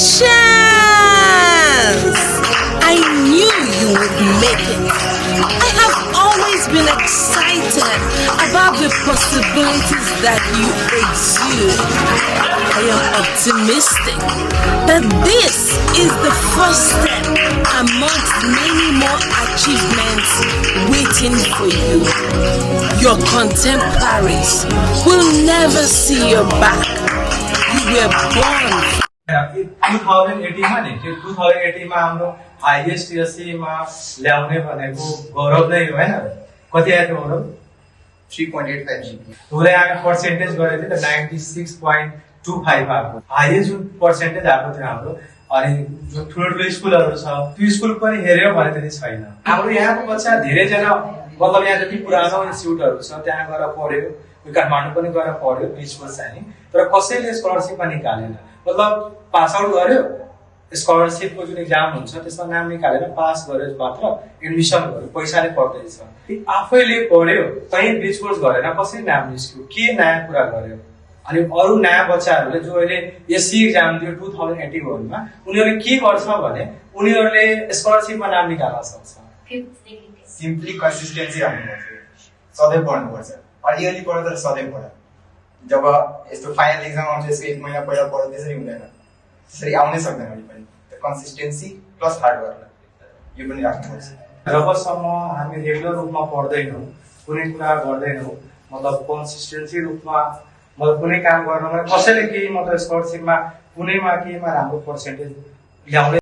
I knew you would make it. I have always been excited about the possibilities that you exude. I am optimistic that this is the first step amongst many more achievements waiting for you. Your contemporaries will never see your back. You were born. 2080 मा नि त्यो 2080 मा हाम्रो ISTSC मा ल्याउने भनेको गौरव नै हो हैन कति आयो गौरव 3.85 GB उसले हामी पर्सेन्टेज गरेको थियो त 96.25 आएको हाइएस्ट जुन पर्सेन्टेज आएको थियो हाम्रो अनि जो ठुलो स्कुलहरु छ त्यो स्कुल पनि हेर्यो भने त्यति छैन हाम्रो यहाँको बच्चा धेरै जना मतलब यहाँ जति पुरानो इन्स्टिट्युटहरु छ त्यहाँ गएर पढ्यो काठमाडौँ पनि गएर पढ्यो बीचमा चाहिँ तर कसैले स्कलरशिप पनि निकालेन मतलब पास आउट गर्यो स्कलरशिपको जुन एक्जाम हुन्छ त्यसमा नाम निकालेर पास गर्यो मात्र एडमिसन गर्यो पैसाले पर्दैछ आफैले पढ्यो कहीँ बीच कोर्स गरेन कसरी नाम निस्क्यो के नयाँ कुरा गर्यो अनि अरु नयाँ बच्चाहरूले जो अहिले एससी एक्जाम दियो 2081 मा उनीहरूले के गर्छ भने उनीहरूले स्कलरशिपमा नाम निकाल्न सक्छ सिम्पली कन्सिस्टेन्सी राख्नुपर्छ सधैँ पढ्नुपर्छ अलिअलि पढ्यो तर सधैँ पढ जब यस्तो फाइनल एक्जाम आउँछ यसको 1 महिना पहिला पढ्यो त्यसरी हुँदैन त्यसरी आउनै सक्दैन अहिले पनि कन्सिस्टेन्सी प्लस हार्ड वर्क यो पनि राख्नुपर्छ जबसम्म हामी रेगुलर रूपमा पढ्दैनौँ कुनै कुरा गर्दैनौँ मतलब कन्सिस्टेन्सी रूपमा मतलब कुनै काम गर्नमा कसैले केही मतलब स्कलरशिपमा कुनैमा केहीमा राम्रो पर्सेन्टेज ल्याउनै